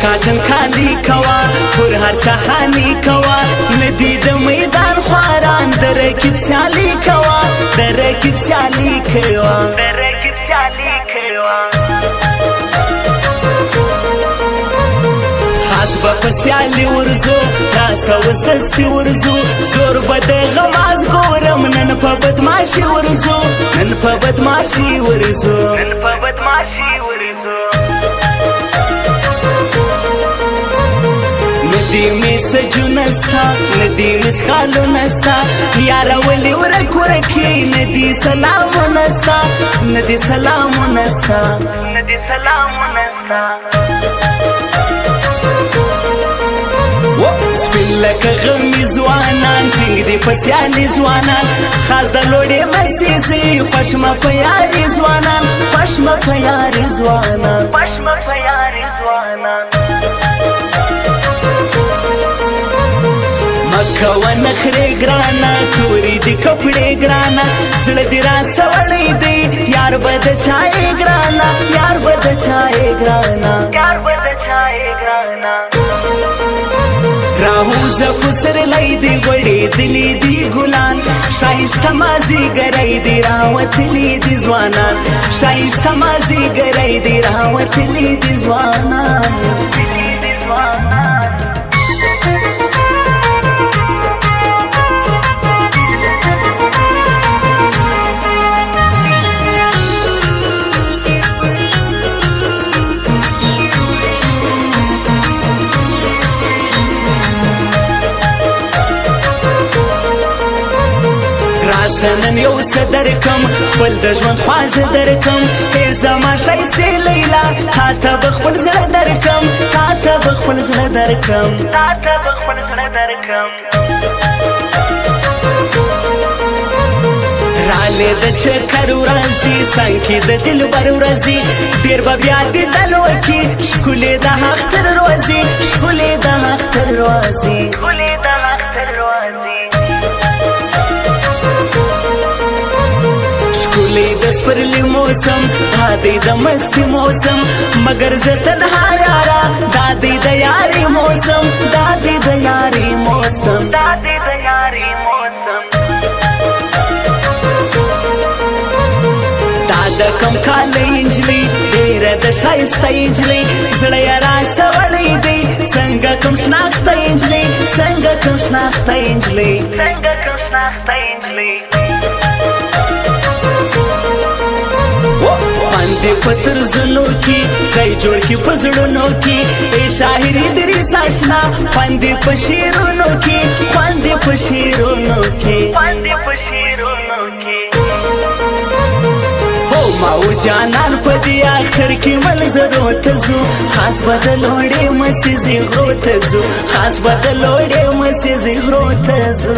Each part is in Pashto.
काजन खाली कवा पर हर चाहानी कवा ندی د میدان خواران درکب سیالی کوا درکب سیالی کوا درکب سیالی کوا خاص با پسیالی ورزو تاسا وستستی ورزو زور بد غماز گورم نن پا بدماشی ورزو نن پا بدماشی ورزو نن پا بدماشی ورزو ندی می سجو نستا ندی مسکالو نستا یارا ولی ورک ورکی ندی سلامو نستا ندی سلامو نستا ندی سلامو نستا سپین لکه غمی زوانان چنگ دی پسیالی زوانان خاص د لوڑی مسیزی پشم پیاری زوانان پشم پیاری زوانان پشم پیاری زوانان مکه و نخری گرانا توری دی کپڑی گرانا زړه دی را سوړی دی یار بد چای گرانا یار بد چای گرانا یار بد چای گرانا راهو زپسر لای دی وړي دلی دی ګلان شایسته مازی ګرای دی راوتلی دی ځوانان شایسته مازی ګرای دی راوتلی دی ځوانان دی ځوانان سنن یو صدرکم خپل د ژوند خواږه درکم ای زما ښایستې لیلا تا ته به خپل زړه درکم تا ته به خپل زړه درکم تا ته به خپل زړه درکم رالی د چکر ورځي څنګ کې د دلبر ورځي ډېر به بیا دیدن وکړي ښکلې د اختر ورځي ښکلې د اختر ورځي ښکلې د اختر ورځي ښکلی د سپرلي موسم دا دی د مستي موسم مګر زه تنها یاره دا دی د یاري موسم دا دی د یاري موسم دا دی د یاري موسم دا د کم کاله نجلۍ ډېره د ښایسته نجلۍ زړه یې راسوړی دی څنګه کوم شناخته نجلۍ څنګه کوم شناخته نجلۍ څنګه کوم شناخته نجلۍ خواندې په ترزونو کې ځای جوړ کې په زړونو کې ای شاعري دریس اشنا خواندې په شعرونو کې خواندې په شعرونو کې خواندې په شعرونو کې هو ما و جانان په دې اخر کې منظرو ته ځو خاص به د لوړې مسیزې غرو ته ځو خاص به د لوړې مسیزې غرو ته ځو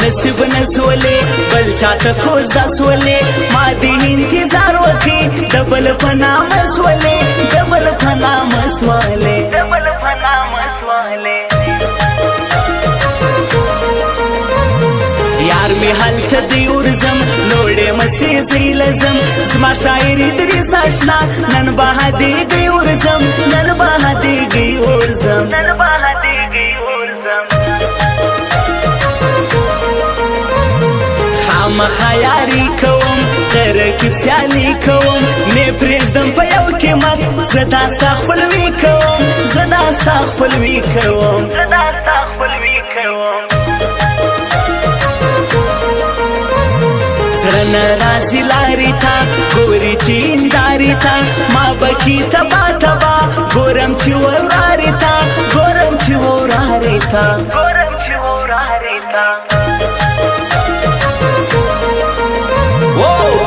نصیب نسولې بل چاته کوزدا سولې ما دې انتظار وکړي دبل پنا مسولې دبل پنا مسولې دبل پنا مسولې یار می حالت دی ورزم لوړې مسې زیلزم زما شاعري دریس اشنا نن بهادي دی ورزم نن بهادي دی ورزم نن بهادي دی ورزم خامخیاری کوم ترکیب سیالی کوم نه پرېږدم په یو قیمت زه دا ستا خپلوي کوم زه دا ستا خپلوي کوم زه دا ستا خپلوي کوم زړه نه راځي لارې ته ګوري چې هندارې ته ما بکي تبا تبا ګورم چې ورارې ته ګورم چې ورارې ته ګورم چې ورارې ته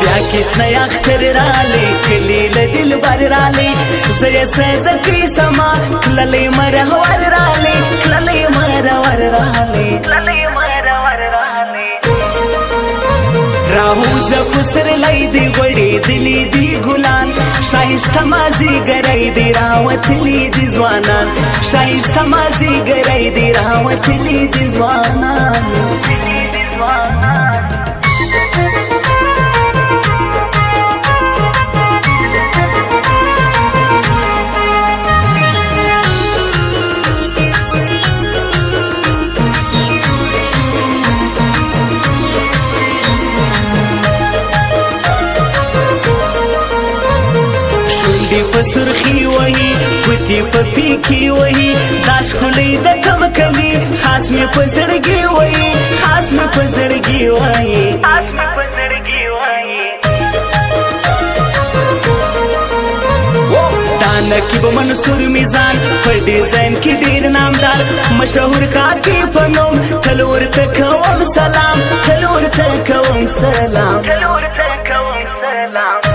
بیا کشنه اختر رالی کلی لدل بر رالی زی سید کری سما کللی مرهور رالی پسر لای دی وړي دلی دی ګلان شایسته مازی ګرای دی راوتلی دی ځوانان شایسته مازی ګرای دی راوتلی دی ځوانان پسرخی وہی گوتی پپی کی وہی داش کلی د کم کلی خاص می پزړګي وہی خاص می پزړګي وہی خاص می پزړګي وہی دانکی به منصور میزان په ډیزاین کې ډیر نامدار مشهور کاتی پنوم تلور تکوم سلام تلور تکوم سلام تلور تکوم سلام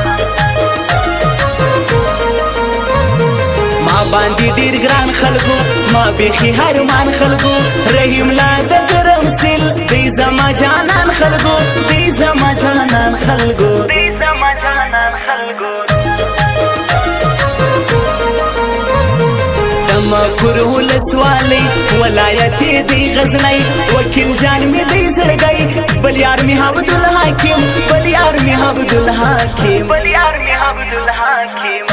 باندې ډیر ګران خلکو زما بیخي هرمان خلکو رحیم لا د ګرم سیل دی زما جانان خلکو دی زما جانان خلکو دی زما جانان خلکو دما کور ولسوالی ولایت دی غزنی وکیل جان می دی زړګی بل یار می عبدالحکیم بل یار می عبدالحکیم بل یار می عبدالحکیم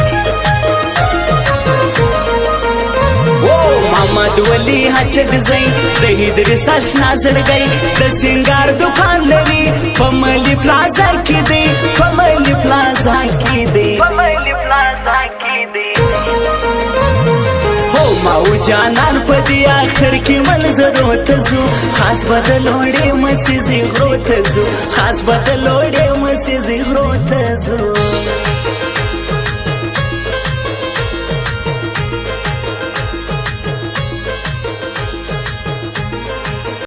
محمد ولی هچک زئی د هدرس آشنا زړګی د سنگار دکان لري پملی پلازا کې دی پملی پلازا کې دی پملی پلازا کې دی هو ماو جانان په دې اخر کې منظرو ته زو خاص بدلوړې مسیزي غرو ته زو خاص بدلوړې مسیزي غرو ته زو